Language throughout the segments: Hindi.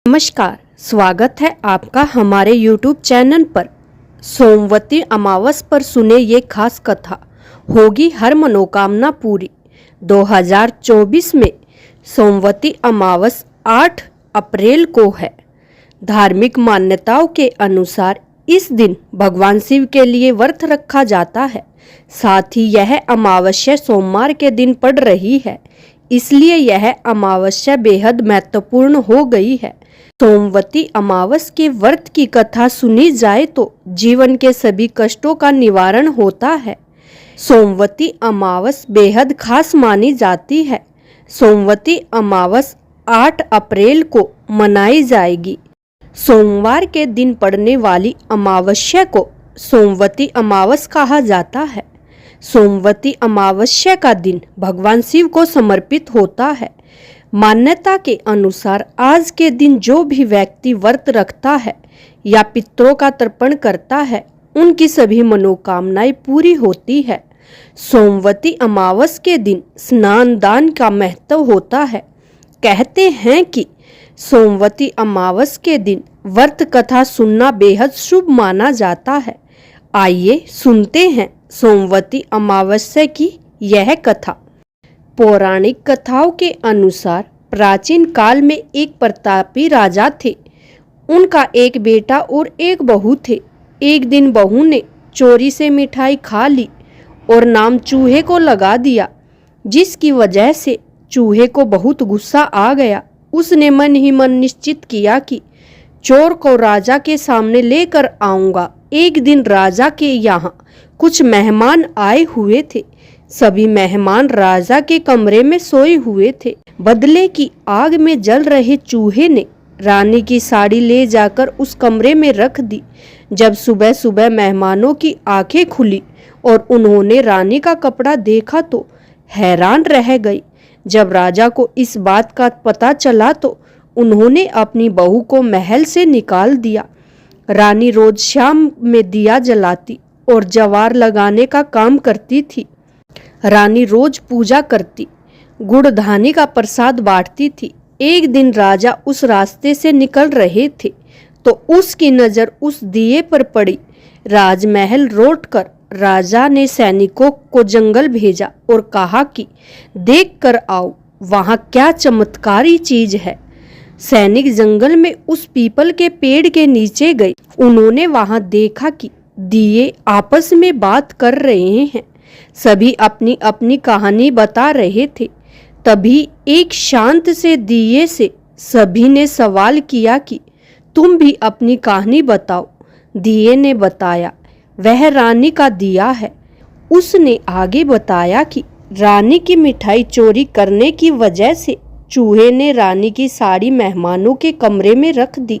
नमस्कार, स्वागत है आपका हमारे YouTube चैनल पर। सोमवती अमावस पर सुने ये खास कथा, होगी हर मनोकामना पूरी। 2024 में सोमवती अमावस 8 अप्रैल को है। धार्मिक मान्यताओं के अनुसार इस दिन भगवान शिव के लिए व्रत रखा जाता है। साथ ही यह अमावस्या सोमवार के दिन पड़ रही है, इसलिए यह अमावस्या बेहद महत्वपूर्ण हो गई है। सोमवती अमावस के व्रत की कथा सुनी जाए तो जीवन के सभी कष्टों का निवारण होता है। सोमवती अमावस बेहद खास मानी जाती है। सोमवती अमावस 8 अप्रैल को मनाई जाएगी। सोमवार के दिन पड़ने वाली अमावस्या को सोमवती अमावस कहा जाता है। सोमवती अमावस्या का दिन भगवान शिव को समर्पित होता है। मान्यता के अनुसार आज के दिन जो भी व्यक्ति व्रत रखता है या पितरों का तर्पण करता है, उनकी सभी मनोकामनाएं पूरी होती है। सोमवती अमावस के दिन स्नान दान का महत्व होता है। कहते हैं कि सोमवती अमावस के दिन व्रत कथा सुनना बेहद शुभ माना जाता है। आइए सुनते हैं सोमवती अमावस्या की यह कथा। पौराणिक कथाओं के अनुसार प्राचीन काल में एक प्रतापी राजा थे। उनका एक बेटा और एक बहू थे। एक दिन बहू ने चोरी से मिठाई खा ली और नाम चूहे को लगा दिया, जिसकी वजह से चूहे को बहुत गुस्सा आ गया। उसने मन ही मन निश्चित किया कि चोर को राजा के सामने लेकर आऊंगा। एक दिन राजा के यहाँ कुछ मेहमान आए हुए थे। सभी मेहमान राजा के कमरे में सोए हुए थे। बदले की आग में जल रहे चूहे ने रानी की साड़ी ले जाकर उस कमरे में रख दी। जब सुबह सुबह मेहमानों की आंखें खुली और उन्होंने रानी का कपड़ा देखा तो हैरान रह गई। जब राजा को इस बात का पता चला तो उन्होंने अपनी बहू को महल से निकाल दिया। रानी रोज शाम में दिया जलाती और जवार लगाने का काम करती थी। रानी रोज पूजा करती, गुड़ धानी का प्रसाद बांटती थी। एक दिन राजा उस रास्ते से निकल रहे थे तो उसकी नज़र उस दिए पर पड़ी। राजमहल लौटकर राजा ने सैनिकों को जंगल भेजा और कहा कि देख कर आओ, वहाँ क्या चमत्कारी चीज है। सैनिक जंगल में उस पीपल के पेड़ के नीचे गए। उन्होंने वहाँ देखा कि दिए आपस में बात कर रहे हैं। सभी अपनी अपनी कहानी बता रहे थे। तभी एक शांत से दिए से सभी ने सवाल किया कि तुम भी अपनी कहानी बताओ। दिए ने बताया, वह रानी का दिया है। उसने आगे बताया कि रानी की मिठाई चोरी करने की वजह से चूहे ने रानी की साड़ी मेहमानों के कमरे में रख दी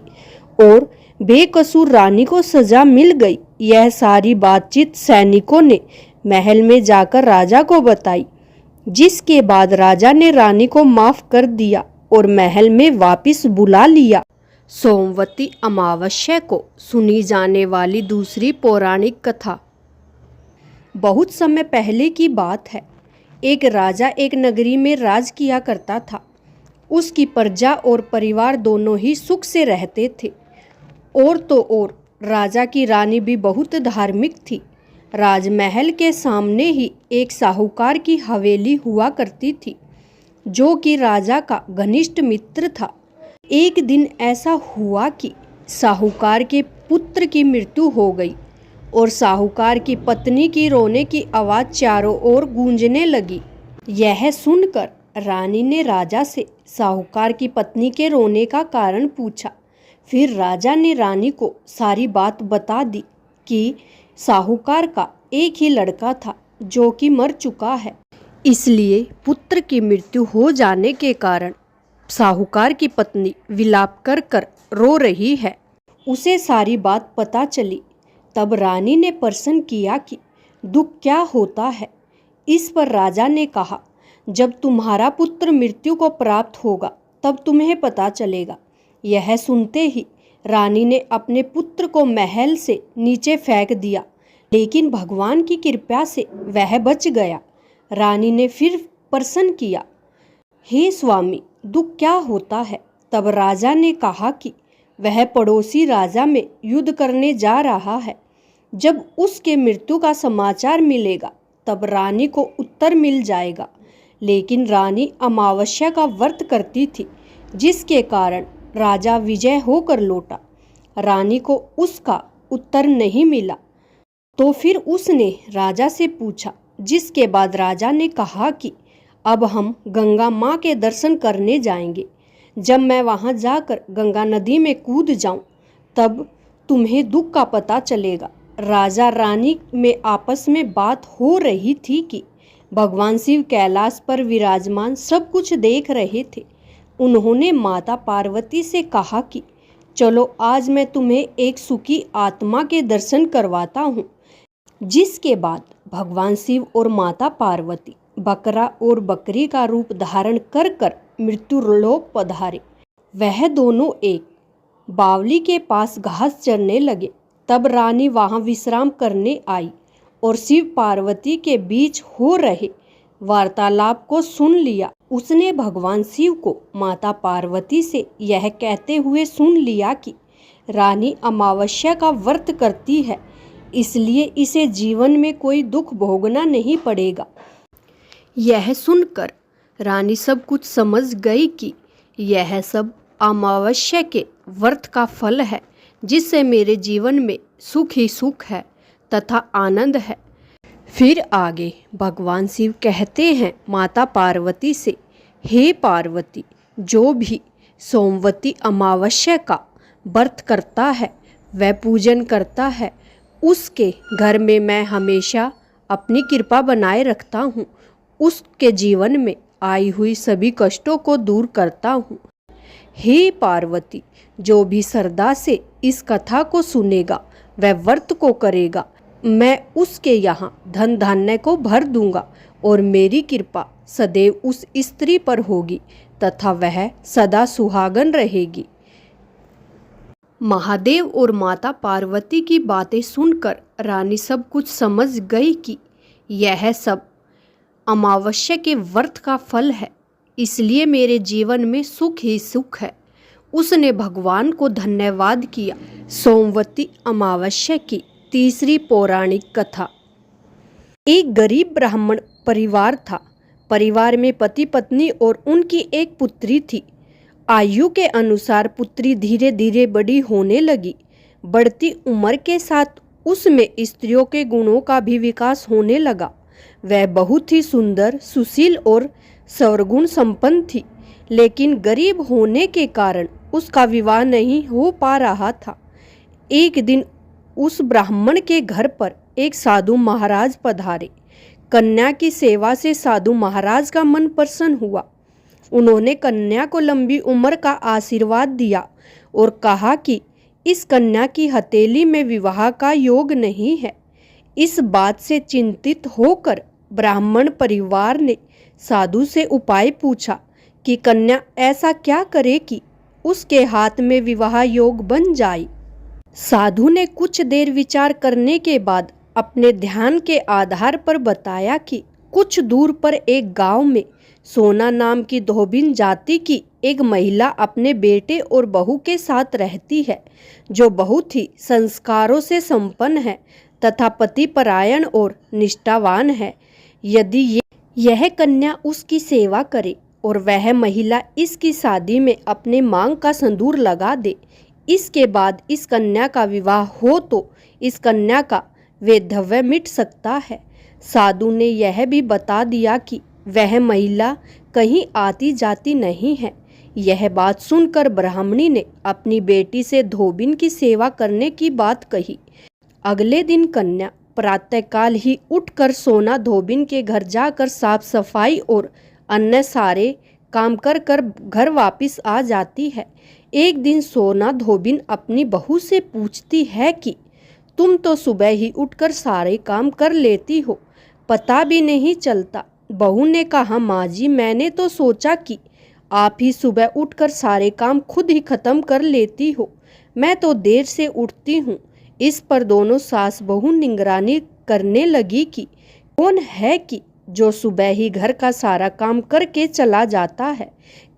और बेकसूर रानी को सजा मिल गई। यह सारी बातचीत सैनिकों ने महल में जाकर राजा को बताई, जिसके बाद राजा ने रानी को माफ कर दिया और महल में वापस बुला लिया। सोमवती अमावस्या को सुनी जाने वाली दूसरी पौराणिक कथा। बहुत समय पहले की बात है। एक राजा एक नगरी में राज किया करता था। उसकी प्रजा और परिवार दोनों ही सुख से रहते थे। और तो और राजा की रानी भी बहुत धार्मिक थी। राजमहल के सामने ही एक साहूकार की हवेली हुआ करती थी, जो कि राजा का घनिष्ठ मित्र था। एक दिन ऐसा हुआ कि साहूकार के पुत्र की मृत्यु हो गई और साहूकार की पत्नी की रोने की आवाज़ चारों ओर गूंजने लगी। यह सुनकर रानी ने राजा से साहूकार की पत्नी के रोने का कारण पूछा। फिर राजा ने रानी को सारी बात बता दी कि साहूकार का एक ही लड़का था जो कि मर चुका है, इसलिए पुत्र की मृत्यु हो जाने के कारण साहूकार की पत्नी विलाप कर कर रो रही है। उसे सारी बात पता चली। तब रानी ने प्रश्न किया कि दुख क्या होता है। इस पर राजा ने कहा, जब तुम्हारा पुत्र मृत्यु को प्राप्त होगा तब तुम्हें पता चलेगा। यह सुनते ही रानी ने अपने पुत्र को महल से नीचे फेंक दिया, लेकिन भगवान की कृपा से वह बच गया। रानी ने फिर प्रश्न किया, हे स्वामी, दुख क्या होता है। तब राजा ने कहा कि वह पड़ोसी राजा में युद्ध करने जा रहा है। जब उसके मृत्यु का समाचार मिलेगा तब रानी को उत्तर मिल जाएगा। लेकिन रानी अमावस्या का व्रत करती थी, जिसके कारण राजा विजय होकर लौटा। रानी को उसका उत्तर नहीं मिला तो फिर उसने राजा से पूछा, जिसके बाद राजा ने कहा कि अब हम गंगा माँ के दर्शन करने जाएंगे। जब मैं वहाँ जाकर गंगा नदी में कूद जाऊँ तब तुम्हें दुख का पता चलेगा। राजा रानी में आपस में बात हो रही थी कि भगवान शिव कैलाश पर विराजमान सब कुछ देख रहे थे। उन्होंने माता पार्वती से कहा कि चलो आज मैं तुम्हें एक सुखी आत्मा के दर्शन करवाता हूँ। जिसके बाद भगवान शिव और माता पार्वती बकरा और बकरी का रूप धारण कर कर मृत्युलोक पधारे। वह दोनों एक बावली के पास घास चरने लगे। तब रानी वहां विश्राम करने आई और शिव पार्वती के बीच हो रहे वार्तालाप को सुन लिया। उसने भगवान शिव को माता पार्वती से यह कहते हुए सुन लिया कि रानी अमावस्या का व्रत करती है, इसलिए इसे जीवन में कोई दुख भोगना नहीं पड़ेगा। यह सुनकर रानी सब कुछ समझ गई कि यह सब अमावस्या के व्रत का फल है, जिससे मेरे जीवन में सुख ही सुख है तथा आनंद है। फिर आगे भगवान शिव कहते हैं माता पार्वती से, हे पार्वती, जो भी सोमवती अमावस्या का व्रत करता है वह पूजन करता है, उसके घर में मैं हमेशा अपनी कृपा बनाए रखता हूँ, उसके जीवन में आई हुई सभी कष्टों को दूर करता हूँ। हे पार्वती, जो भी श्रद्धा से इस कथा को सुनेगा वह व्रत को करेगा, मैं उसके यहाँ धन धान्य को भर दूंगा और मेरी कृपा सदैव उस स्त्री पर होगी तथा वह सदा सुहागन रहेगी। महादेव और माता पार्वती की बातें सुनकर रानी सब कुछ समझ गई कि यह सब अमावस्या के व्रत का फल है, इसलिए मेरे जीवन में सुख ही सुख है। उसने भगवान को धन्यवाद किया। सोमवती अमावस्या की तीसरी पौराणिक कथा। एक गरीब ब्राह्मण परिवार था। परिवार में पति पत्नी और उनकी एक पुत्री थी। आयु के अनुसार पुत्री धीरे धीरे बड़ी होने लगी। बढ़ती उम्र के साथ उसमें स्त्रियों के गुणों का भी विकास होने लगा। वह बहुत ही सुंदर, सुशील और सर्वगुण संपन्न थी, लेकिन गरीब होने के कारण उसका विवाह नहीं हो पा रहा था। एक दिन उस ब्राह्मण के घर पर एक साधु महाराज पधारे। कन्या की सेवा से साधु महाराज का मन प्रसन्न हुआ। उन्होंने कन्या को लंबी उम्र का आशीर्वाद दिया और कहा कि इस कन्या की हथेली में विवाह का योग नहीं है। इस बात से चिंतित होकर ब्राह्मण परिवार ने साधु से उपाय पूछा कि कन्या ऐसा क्या करे कि उसके हाथ में विवाह योग बन जाए। साधु ने कुछ देर विचार करने के बाद अपने ध्यान के आधार पर बताया कि कुछ दूर पर एक गांव में सोना नाम की धोबिन जाति की एक महिला अपने बेटे और बहू के साथ रहती है, जो बहुत ही संस्कारों से संपन्न है तथा पति परायण और निष्ठावान है। यदि यह कन्या उसकी सेवा करे और वह महिला इसकी शादी में अपने मांग का संदूर लगा दे, इसके बाद इस कन्या का विवाह हो तो इस कन्या का वैधव्य मिट सकता है। साधु ने यह भी बता दिया कि वह महिला कहीं आती जाती नहीं है। यह बात सुनकर ब्राह्मणी ने अपनी बेटी से धोबिन की सेवा करने की बात कही। अगले दिन कन्या प्रातःकाल ही उठकर सोना धोबिन के घर जाकर साफ सफाई और अन्य सारे काम कर कर घर वापस आ जाती है। एक दिन सोना धोबिन अपनी बहू से पूछती है कि तुम तो सुबह ही उठकर सारे काम कर लेती हो, पता भी नहीं चलता। बहू ने कहा, माँ जी, मैंने तो सोचा कि आप ही सुबह उठकर सारे काम खुद ही खत्म कर लेती हो, मैं तो देर से उठती हूँ। इस पर दोनों सास बहू निगरानी करने लगी कि कौन है कि जो सुबह ही घर का सारा काम करके चला जाता है।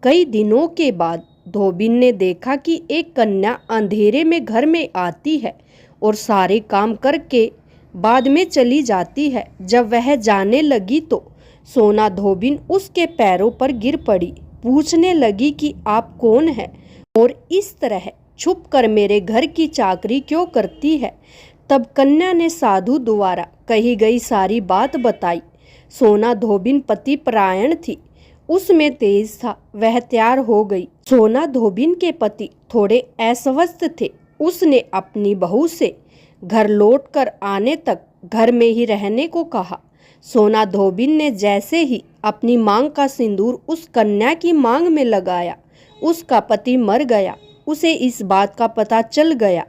कई दिनों के बाद धोबिन ने देखा कि एक कन्या अंधेरे में घर में आती है और सारे काम करके बाद में चली जाती है। जब वह जाने लगी तो सोना धोबिन उसके पैरों पर गिर पड़ी, पूछने लगी कि आप कौन हैं और इस तरह छुप कर मेरे घर की चाकरी क्यों करती है। तब कन्या ने साधु द्वारा कही गई सारी बात बताई। सोना धोबिन पति परायण थी, उसमें तेज था, वह तैयार हो गई। सोना धोबिन के पति थोड़े अस्वस्थ थे। उसने अपनी बहू से घर लौटकर आने तक घर में ही रहने को कहा। सोना धोबिन ने जैसे ही अपनी मांग का सिंदूर उस कन्या की मांग में लगाया, उसका पति मर गया। उसे इस बात का पता चल गया।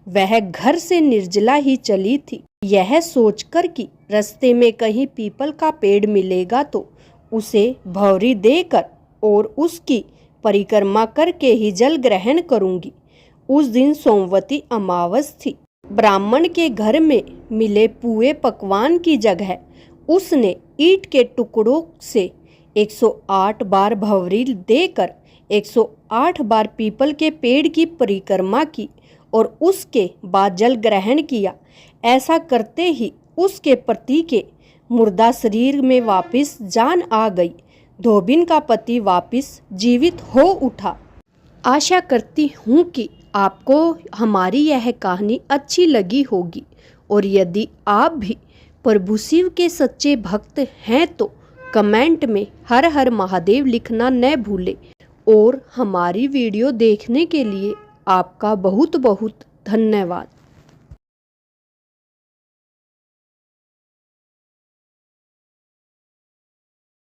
वह घर से निर्जला ही चली थी, यह सोचकर कि रास्ते में कहीं पीपल का पेड़ मिलेगा तो उसे भौरी देकर और उसकी परिक्रमा करके ही जल ग्रहण करूंगी। उस दिन सोमवती अमावस थी। ब्राह्मण के घर में मिले पुए पकवान की जगह उसने ईंट के टुकड़ों से 108 बार भौरी देकर 108 बार पीपल के पेड़ की परिक्रमा की और उसके बाद जल ग्रहण किया। ऐसा करते ही उसके पति के मुर्दा शरीर में वापस जान आ गई। धोबिन का पति वापस जीवित हो उठा। आशा करती हूँ कि आपको हमारी यह कहानी अच्छी लगी होगी और यदि आप भी प्रभु शिव के सच्चे भक्त हैं तो कमेंट में हर हर महादेव लिखना न भूलें। और हमारी वीडियो देखने के लिए आपका बहुत बहुत धन्यवाद।